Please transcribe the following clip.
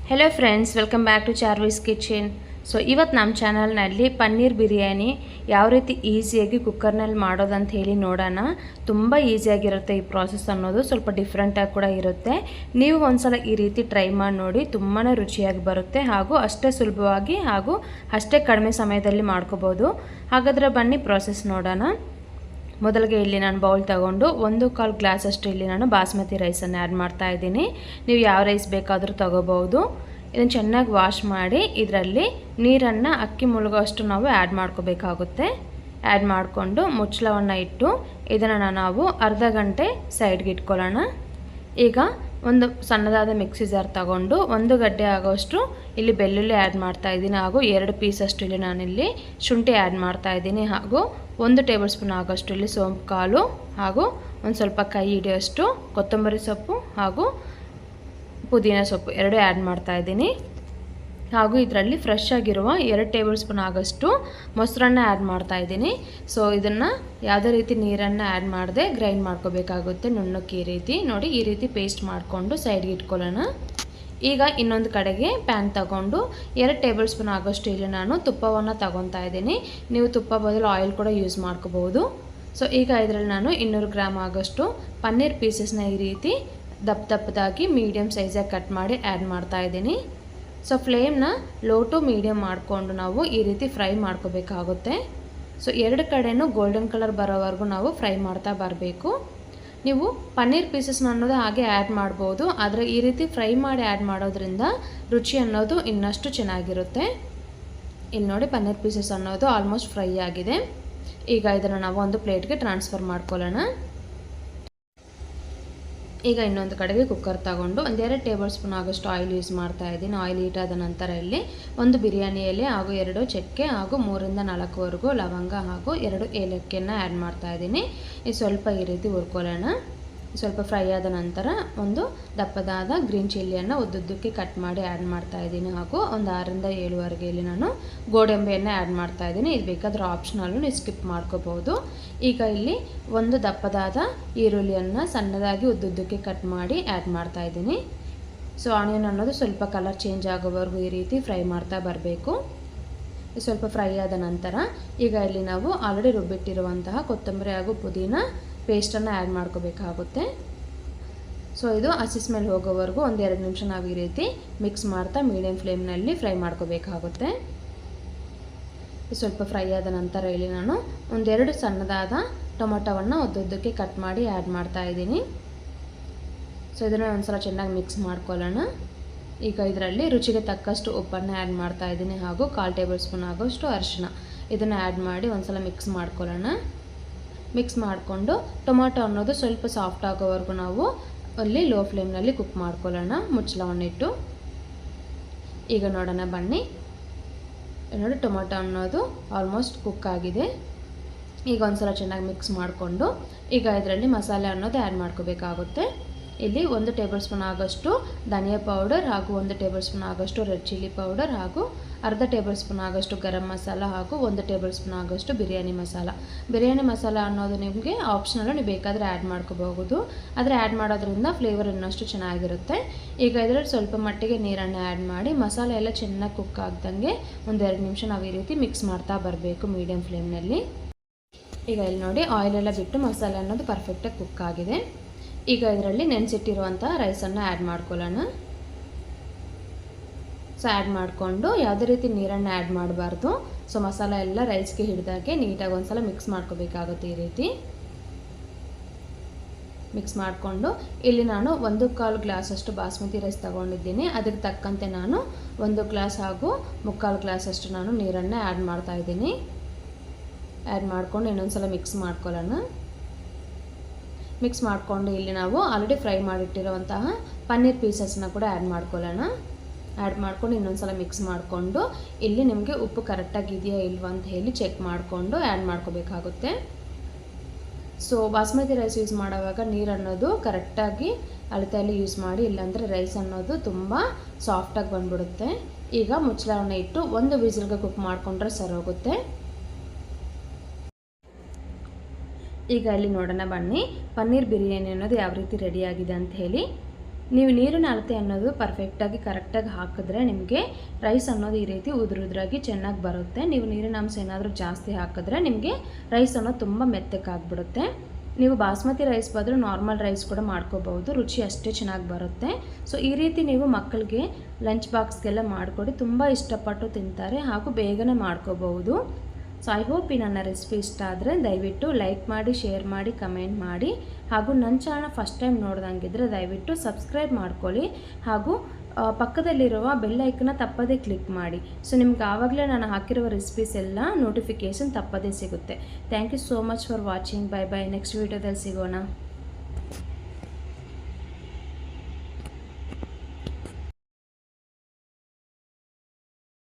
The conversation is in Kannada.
Hello friends, welcome back to Charvi's kitchen. So ಇವತ್ತು ನಮ್ಮ ಚಾನಲ್ನಲ್ಲಿ ಪನ್ನೀರ್ ಬಿರಿಯಾನಿ ಯಾವ ರೀತಿ ಈಸಿಯಾಗಿ ಕುಕ್ಕರ್ನಲ್ಲಿ ಮಾಡೋದಂತ ಹೇಳಿ ನೋಡೋಣ. ತುಂಬ ಈಸಿಯಾಗಿರುತ್ತೆ ಈ ಪ್ರಾಸೆಸ್ ಅನ್ನೋದು, ಸ್ವಲ್ಪ ಡಿಫ್ರೆಂಟಾಗಿ ಕೂಡ ಇರುತ್ತೆ. ನೀವು ಒಂದ್ಸಲ ಈ ರೀತಿ ಟ್ರೈ ಮಾಡಿ ನೋಡಿ, ತುಂಬಾ ರುಚಿಯಾಗಿ ಬರುತ್ತೆ ಹಾಗೂ ಅಷ್ಟೇ ಸುಲಭವಾಗಿ ಹಾಗೂ ಅಷ್ಟೇ ಕಡಿಮೆ ಸಮಯದಲ್ಲಿ ಮಾಡ್ಕೋಬೋದು. ಹಾಗಾದರೆ ಬನ್ನಿ ಪ್ರಾಸೆಸ್ ನೋಡೋಣ. ಮೊದಲಿಗೆ ಇಲ್ಲಿ ನಾನು ಬೌಲ್ ತಗೊಂಡು 1/4 ಗ್ಲಾಸಷ್ಟು ಇಲ್ಲಿ ನಾನು ಬಾಸ್ಮತಿ ರೈಸನ್ನು ಆ್ಯಡ್ ಮಾಡ್ತಾ ಇದ್ದೀನಿ. ನೀವು ಯಾವ ರೈಸ್ ಬೇಕಾದರೂ ತಗೋಬಹುದು. ಇದನ್ನು ಚೆನ್ನಾಗಿ ವಾಶ್ ಮಾಡಿ ಇದರಲ್ಲಿ ನೀರನ್ನು ಅಕ್ಕಿ ಮುಳುಗೋಷ್ಟು ನಾವು ಆ್ಯಡ್ ಮಾಡ್ಕೋಬೇಕಾಗುತ್ತೆ. ಆ್ಯಡ್ ಮಾಡಿಕೊಂಡು ಮುಚ್ಚಳವನ್ನು ಇಟ್ಟು ಇದನ್ನು ನಾವು ಅರ್ಧ ಗಂಟೆ ಸೈಡ್ಗೆ ಇಟ್ಕೊಳ್ಳೋಣ. ಈಗ ಒಂದು ಸಣ್ಣದಾದ ಮಿಕ್ಸಿ ಜಾರ್ ತಗೊಂಡು 1 ಗಡ್ಡೆ ಆಗೋಷ್ಟು ಇಲ್ಲಿ ಬೆಳ್ಳುಳ್ಳಿ ಆ್ಯಡ್ ಮಾಡ್ತಾ ಇದ್ದೀನಿ ಹಾಗೂ 2 ಪೀಸಷ್ಟು ಇಲ್ಲಿ ನಾನಿಲ್ಲಿ ಶುಂಠಿ ಆ್ಯಡ್ ಮಾಡ್ತಾ ಇದ್ದೀನಿ ಹಾಗೂ 1 ಟೇಬಲ್ ಸ್ಪೂನ್ ಆಗೋಷ್ಟು ಇಲ್ಲಿ ಸೋಂಪು ಕಾಳು ಹಾಗೂ ಒಂದು ಸ್ವಲ್ಪ ಕೈ ಹಿಡಿಯೋಷ್ಟು ಕೊತ್ತಂಬರಿ ಸೊಪ್ಪು ಹಾಗೂ ಪುದೀನ ಸೊಪ್ಪು 2 ಆ್ಯಡ್ ಮಾಡ್ತಾ ಇದ್ದೀನಿ. ಹಾಗೂ ಇದರಲ್ಲಿ ಫ್ರೆಶ್ ಆಗಿರುವ 2 ಟೇಬಲ್ ಸ್ಪೂನ್ ಆಗೋಷ್ಟು ಮೊಸರನ್ನ ಆ್ಯಡ್ ಮಾಡ್ತಾ ಇದ್ದೀನಿ. ಸೊ ಇದನ್ನು ಯಾವುದೇ ರೀತಿ ನೀರನ್ನು ಆ್ಯಡ್ ಮಾಡದೆ ಗ್ರೈಂಡ್ ಮಾಡ್ಕೋಬೇಕಾಗುತ್ತೆ. ನುಣ್ಣಕ್ಕೆ ಈ ರೀತಿ ನೋಡಿ, ಈ ರೀತಿ ಪೇಸ್ಟ್ ಮಾಡಿಕೊಂಡು ಸೈಡ್ಗೆ ಇಟ್ಕೊಳ್ಳೋಣ. ಈಗ ಇನ್ನೊಂದು ಕಡೆಗೆ ಪ್ಯಾನ್ ತಗೊಂಡು 2 ಟೇಬಲ್ ಸ್ಪೂನ್ ಆಗೋಷ್ಟು ಇಲ್ಲಿ ನಾನು ತುಪ್ಪವನ್ನು ತಗೊತಾ ಇದ್ದೀನಿ. ನೀವು ತುಪ್ಪ ಬದಲು ಆಯಿಲ್ ಕೂಡ ಯೂಸ್ ಮಾಡ್ಕೋಬಹುದು. ಸೊ ಈಗ ಇದರಲ್ಲಿ ನಾನು 200 ಗ್ರಾಮ್ ಆಗೋಷ್ಟು ಪನ್ನೀರ್ ಪೀಸಸ್ನ ಈ ರೀತಿ ದಪ್ಪದಾಗಿ ಮೀಡಿಯಮ್ ಸೈಜಾಗಿ ಕಟ್ ಮಾಡಿ ಆ್ಯಡ್ ಮಾಡ್ತಾ ಇದ್ದೀನಿ. ಸೊ ಫ್ಲೇಮ್ನ ಲೋ ಟು ಮೀಡಿಯಮ್ ಮಾಡಿಕೊಂಡು ನಾವು ಈ ರೀತಿ ಫ್ರೈ ಮಾಡ್ಕೋಬೇಕಾಗುತ್ತೆ. ಸೊ 2 ಕಡೆಯೂ ಗೋಲ್ಡನ್ ಕಲರ್ ಬರೋವರೆಗೂ ನಾವು ಫ್ರೈ ಮಾಡ್ತಾ ಬರಬೇಕು. ನೀವು ಪನ್ನೀರ್ ಪೀಸಸ್ನ ಅನ್ನೋದು ಹಾಗೆ ಆ್ಯಡ್ ಮಾಡ್ಬೋದು, ಆದರೆ ಈ ರೀತಿ ಫ್ರೈ ಮಾಡಿ ಆ್ಯಡ್ ಮಾಡೋದ್ರಿಂದ ರುಚಿ ಅನ್ನೋದು ಇನ್ನಷ್ಟು ಚೆನ್ನಾಗಿರುತ್ತೆ. ಇಲ್ಲಿ ನೋಡಿ, ಪನ್ನೀರ್ ಪೀಸಸ್ ಅನ್ನೋದು ಆಲ್ಮೋಸ್ಟ್ ಫ್ರೈ ಆಗಿದೆ. ಈಗ ಇದನ್ನು ನಾವು ಒಂದು ಪ್ಲೇಟ್ಗೆ ಟ್ರಾನ್ಸ್ಫರ್ ಮಾಡ್ಕೊಳ್ಳೋಣ. ಈಗ ಇನ್ನೊಂದು ಕಡೆಗೆ ಕುಕ್ಕರ್ ತಗೊಂಡು 2 ಟೇಬಲ್ ಸ್ಪೂನ್ ಆಗೋಷ್ಟು ಆಯಿಲ್ ಯೂಸ್ ಮಾಡ್ತಾ ಇದ್ದೀನಿ. ಆಯಿಲ್ ಹೀಟ್ ಆದ ನಂತರ ಇಲ್ಲಿ 1 ಬಿರಿಯಾನಿ ಎಲೆ ಹಾಗೂ 2 ಚಕ್ಕೆ ಹಾಗೂ 3 ರಿಂದ 4 ಲವಂಗ ಹಾಗೂ 2 ಏಲಕ್ಕಿಯನ್ನು ಆ್ಯಡ್ ಮಾಡ್ತಾ ಇದ್ದೀನಿ. ಇದು ಸ್ವಲ್ಪ ಈ ರೀತಿ ಹುರ್ಕೊಳ್ಳೋಣ. ಸ್ವಲ್ಪ ಫ್ರೈ ಆದ ನಂತರ ಒಂದು ದಪ್ಪದಾದ ಗ್ರೀನ್ ಚಿಲ್ಲಿಯನ್ನು ಉದ್ದುದ್ದಕ್ಕೆ ಕಟ್ ಮಾಡಿ ಆ್ಯಡ್ ಮಾಡ್ತಾ ಇದ್ದೀನಿ ಹಾಗೂ ಒಂದು 6 ರಿಂದ 7 ಇಲ್ಲಿ ನಾನು ಗೋಡಂಬಿಯನ್ನು ಆ್ಯಡ್ ಮಾಡ್ತಾ ಇದ್ದೀನಿ. ಇದು ಬೇಕಾದರೆ ಆಪ್ಷನಲ್ಲು, ನೀವು ಸ್ಕಿಪ್ ಮಾಡ್ಕೋಬಹುದು. ಈಗ ಇಲ್ಲಿ ಒಂದು ದಪ್ಪದಾದ ಈರುಳ್ಳಿಯನ್ನು ಸಣ್ಣದಾಗಿ ಉದ್ದುದ್ದಕ್ಕೆ ಕಟ್ ಮಾಡಿ ಆ್ಯಡ್ ಮಾಡ್ತಾ ಇದ್ದೀನಿ. ಸೊ ಆನಿಯನ್ ಅನ್ನೋದು ಸ್ವಲ್ಪ ಕಲರ್ ಚೇಂಜ್ ಆಗೋವರೆಗೂ ಈ ರೀತಿ ಫ್ರೈ ಮಾಡ್ತಾ ಬರಬೇಕು. ಸ್ವಲ್ಪ ಫ್ರೈ ಆದ ನಂತರ ಈಗ ಇಲ್ಲಿ ನಾವು ಆಲ್ರೆಡಿ ರುಬ್ಬಿಟ್ಟಿರುವಂತಹ ಕೊತ್ತಂಬರಿ ಹಾಗೂ ಪುದೀನ ಪೇಸ್ಟನ್ನು ಆ್ಯಡ್ ಮಾಡ್ಕೋಬೇಕಾಗುತ್ತೆ. ಸೊ ಇದು ಹಸಿ ಸ್ಮೆಲ್ ಹೋಗೋವರೆಗೂ 1-2 ನಿಮಿಷ ನಾವು ಈ ರೀತಿ ಮಿಕ್ಸ್ ಮಾಡ್ತಾ ಮೀಡಿಯಮ್ ಫ್ಲೇಮ್ನಲ್ಲಿ ಫ್ರೈ ಮಾಡ್ಕೋಬೇಕಾಗುತ್ತೆ. ಸ್ವಲ್ಪ ಫ್ರೈ ಆದ ನಂತರ ಇಲ್ಲಿ ನಾನು 1-2 ಸಣ್ಣದಾದ ಟೊಮೊಟೊವನ್ನು ಉದ್ದುದ್ದಕ್ಕೆ ಕಟ್ ಮಾಡಿ ಆ್ಯಡ್ ಮಾಡ್ತಾ ಇದ್ದೀನಿ. ಸೊ ಇದನ್ನು ಒಂದ್ಸಲ ಚೆನ್ನಾಗಿ ಮಿಕ್ಸ್ ಮಾಡ್ಕೊಳ್ಳೋಣ. ಈಗ ಇದರಲ್ಲಿ ರುಚಿಗೆ ತಕ್ಕಷ್ಟು ಉಪ್ಪನ್ನು ಆ್ಯಡ್ ಮಾಡ್ತಾ ಇದ್ದೀನಿ ಹಾಗೂ 1/4 ಟೇಬಲ್ ಸ್ಪೂನ್ ಆಗೋಷ್ಟು ಅರಿಶಿನ ಇದನ್ನು ಆ್ಯಡ್ ಮಾಡಿ ಒಂದ್ಸಲ ಮಿಕ್ಸ್ ಮಾಡ್ಕೊಳ್ಳೋಣ. ಮಿಕ್ಸ್ ಮಾಡಿಕೊಂಡು ಟೊಮೊಟೊ ಅನ್ನೋದು ಸ್ವಲ್ಪ ಸಾಫ್ಟ್ ಆಗೋವರೆಗೂ ನಾವು ಅಲ್ಲಿ ಲೋ ಫ್ಲೇಮ್ನಲ್ಲಿ ಕುಕ್ ಮಾಡ್ಕೊಳ್ಳೋಣ ಮುಚ್ಚಳವನ್ನಿಟ್ಟು. ಈಗ ನೋಡೋಣ ಬನ್ನಿ. ನೋಡಿ, ಟೊಮೊಟೊ ಅನ್ನೋದು ಆಲ್ಮೋಸ್ಟ್ ಕುಕ್ ಆಗಿದೆ. ಈಗ ಒಂದ್ಸಲ ಚೆನ್ನಾಗಿ ಮಿಕ್ಸ್ ಮಾಡಿಕೊಂಡು ಈಗ ಇದರಲ್ಲಿ ಮಸಾಲೆ ಅನ್ನೋದು ಆ್ಯಡ್ ಮಾಡ್ಕೋಬೇಕಾಗುತ್ತೆ. ಇಲ್ಲಿ 1 ಟೇಬಲ್ ಸ್ಪೂನ್ ಆಗೋಷ್ಟು ಧನಿಯಾ ಪೌಡರ್ ಹಾಗೂ 1 ಟೇಬಲ್ ಸ್ಪೂನ್ ಆಗೋಷ್ಟು ರೆಡ್ ಚಿಲ್ಲಿ ಪೌಡರ್ ಹಾಗೂ ಅರ್ಧ ಟೇಬಲ್ ಸ್ಪೂನ್ ಆಗೋಷ್ಟು ಗರಂ ಮಸಾಲ ಹಾಗೂ 1 ಟೇಬಲ್ ಸ್ಪೂನ್ ಆಗೋಷ್ಟು ಬಿರಿಯಾನಿ ಮಸಾಲ. ಬಿರಿಯಾನಿ ಮಸಾಲ ಅನ್ನೋದು ನಿಮಗೆ ಆಪ್ಷನಲ್ಲು, ನೀವು ಬೇಕಾದರೆ ಆ್ಯಡ್ ಮಾಡ್ಕೋಬಹುದು. ಆದರೆ ಆ್ಯಡ್ ಮಾಡೋದ್ರಿಂದ ಫ್ಲೇವರ್ ಇನ್ನಷ್ಟು ಚೆನ್ನಾಗಿರುತ್ತೆ. ಈಗ ಇದರಲ್ಲಿ ಸ್ವಲ್ಪ ಮಟ್ಟಿಗೆ ನೀರನ್ನು ಆ್ಯಡ್ ಮಾಡಿ ಮಸಾಲೆ ಎಲ್ಲ ಚೆನ್ನಾಗಿ ಕುಕ್ ಆಗ್ದಂಗೆ 1-2 ನಿಮಿಷ ನಾವು ಈ ರೀತಿ ಮಿಕ್ಸ್ ಮಾಡ್ತಾ ಬರಬೇಕು ಮೀಡಿಯಮ್ ಫ್ಲೇಮ್ನಲ್ಲಿ. ಈಗ ಇಲ್ಲಿ ನೋಡಿ, ಆಯಿಲೆಲ್ಲ ಬಿಟ್ಟು ಮಸಾಲೆ ಅನ್ನೋದು ಪರ್ಫೆಕ್ಟಾಗಿ ಕುಕ್ ಆಗಿದೆ. ಈಗ ಇದರಲ್ಲಿ ನೆನೆಸಿಟ್ಟಿರುವಂಥ ರೈಸನ್ನು ಆ್ಯಡ್ ಮಾಡ್ಕೊಳ್ಳೋಣ. ಸೊ ಆ್ಯಡ್ ಮಾಡಿಕೊಂಡು ಯಾವುದೇ ರೀತಿ ನೀರನ್ನು ಆ್ಯಡ್ ಮಾಡಬಾರ್ದು. ಸೊ ಮಸಾಲೆ ಎಲ್ಲ ರೈಸ್ಗೆ ಹಿಡಿದಾಗೆ ನೀಟಾಗಿ ಒಂದ್ಸಲ ಮಿಕ್ಸ್ ಮಾಡ್ಕೋಬೇಕಾಗುತ್ತೆ. ಈ ರೀತಿ ಮಿಕ್ಸ್ ಮಾಡಿಕೊಂಡು ಇಲ್ಲಿ ನಾನು 1/4 ಗ್ಲಾಸಷ್ಟು ಬಾಸ್ಮತಿ ರೈಸ್ ತೊಗೊಂಡಿದ್ದೀನಿ. ಅದಕ್ಕೆ ತಕ್ಕಂತೆ ನಾನು 1 ಗ್ಲಾಸ್ ಹಾಗೂ 3/4 ಗ್ಲಾಸಷ್ಟು ನಾನು ನೀರನ್ನು ಆ್ಯಡ್ ಮಾಡ್ತಾ ಇದ್ದೀನಿ. ಆ್ಯಡ್ ಮಾಡಿಕೊಂಡು ಇನ್ನೊಂದ್ಸಲ ಮಿಕ್ಸ್ ಮಾಡ್ಕೊಳ್ಳೋಣ. ಮಿಕ್ಸ್ ಮಾಡಿಕೊಂಡು ಇಲ್ಲಿ ನಾವು ಆಲ್ರೆಡಿ ಫ್ರೈ ಮಾಡಿಟ್ಟಿರುವಂತಹ ಪನ್ನೀರ್ ಪೀಸಸ್ನ ಕೂಡ ಆ್ಯಡ್ ಮಾಡ್ಕೊಳ್ಳೋಣ. ಆ್ಯಡ್ ಮಾಡ್ಕೊಂಡು ಇನ್ನೊಂದ್ಸಲ ಮಿಕ್ಸ್ ಮಾಡಿಕೊಂಡು ಇಲ್ಲಿ ನಿಮಗೆ ಉಪ್ಪು ಕರೆಕ್ಟಾಗಿ ಇದೆಯಾ ಇಲ್ವಾ ಅಂತ ಹೇಳಿ ಚೆಕ್ ಮಾಡಿಕೊಂಡು ಆ್ಯಡ್ ಮಾಡ್ಕೋಬೇಕಾಗುತ್ತೆ. ಸೊ ಬಾಸ್ಮತಿ ರೈಸ್ ಯೂಸ್ ಮಾಡುವಾಗ ನೀರು ಅನ್ನೋದು ಕರೆಕ್ಟಾಗಿ ಅಳತೆಯಲ್ಲಿ ಯೂಸ್ ಮಾಡಿ, ಇಲ್ಲಾಂದರೆ ರೈಸ್ ಅನ್ನೋದು ತುಂಬ ಸಾಫ್ಟಾಗಿ ಬಂದ್ಬಿಡುತ್ತೆ. ಈಗ ಮುಚ್ಚಳವನ್ನು ಇಟ್ಟು 1 ವಿಸಿಲ್ಗೆ ಕುಕ್ ಮಾಡಿಕೊಂಡ್ರೆ ಸರೋಗುತ್ತೆ. ಈಗ ಇಲ್ಲಿ ನೋಡೋಣ ಬನ್ನಿ, ಪನ್ನೀರ್ ಬಿರಿಯಾನಿ ಅನ್ನೋದು ಯಾವ ರೀತಿ ರೆಡಿಯಾಗಿದೆ ಅಂತ ಹೇಳಿ. ನೀವು ನೀರಿನ ಅಳತೆ ಅನ್ನೋದು ಪರ್ಫೆಕ್ಟಾಗಿ ಕರೆಕ್ಟಾಗಿ ಹಾಕಿದ್ರೆ ನಿಮಗೆ ರೈಸ್ ಅನ್ನೋದು ಈ ರೀತಿ ಉದುರಾಗಿ ಚೆನ್ನಾಗಿ ಬರುತ್ತೆ. ನೀವು ನೀರಿನ ಅಂಶ ಏನಾದರೂ ಜಾಸ್ತಿ ಹಾಕಿದ್ರೆ ನಿಮಗೆ ರೈಸ್ ಅನ್ನೋದು ತುಂಬ ಮೆತ್ತಕ್ಕಾಗ್ಬಿಡುತ್ತೆ. ನೀವು ಬಾಸ್ಮತಿ ರೈಸ್ ಬದಲು ನಾರ್ಮಲ್ ರೈಸ್ ಕೂಡ ಮಾಡ್ಕೋಬಹುದು, ರುಚಿ ಅಷ್ಟೇ ಚೆನ್ನಾಗಿ ಬರುತ್ತೆ. ಸೊ ಈ ರೀತಿ ನೀವು ಮಕ್ಕಳಿಗೆ ಲಂಚ್ ಬಾಕ್ಸ್ಗೆಲ್ಲ ಮಾಡಿಕೊಡಿ, ತುಂಬ ಇಷ್ಟಪಟ್ಟು ತಿಂತಾರೆ ಹಾಗೂ ಬೇಗನೆ ಮಾಡ್ಕೋಬಹುದು. ಸೊ ಐ ಹೋಪ್ ಈ ನನ್ನ ರೆಸಿಪಿ ಇಷ್ಟ ಆದರೆ ದಯವಿಟ್ಟು ಲೈಕ್ ಮಾಡಿ, ಶೇರ್ ಮಾಡಿ, ಕಮೆಂಟ್ ಮಾಡಿ ಹಾಗೂ ನನ್ನ ಚಾನಲ್ ಫಸ್ಟ್ ಟೈಮ್ ನೋಡ್ದಂಗಿದ್ರೆ ದಯವಿಟ್ಟು ಸಬ್ಸ್ಕ್ರೈಬ್ ಮಾಡ್ಕೊಳ್ಳಿ ಹಾಗೂ ಪಕ್ಕದಲ್ಲಿರುವ ಬೆಲ್ ಐಕನ್ನ ತಪ್ಪದೇ ಕ್ಲಿಕ್ ಮಾಡಿ. ಸೊ ನಿಮ್ಗೆ ಆವಾಗಲೇ ನಾನು ಹಾಕಿರುವ ರೆಸಿಪೀಸ್ ಎಲ್ಲ ನೋಟಿಫಿಕೇಷನ್ ತಪ್ಪದೇ ಸಿಗುತ್ತೆ. Thank you so much for watching. Bye bye. Next ವೀಡಿಯೋದಲ್ಲಿ ಸಿಗೋಣ.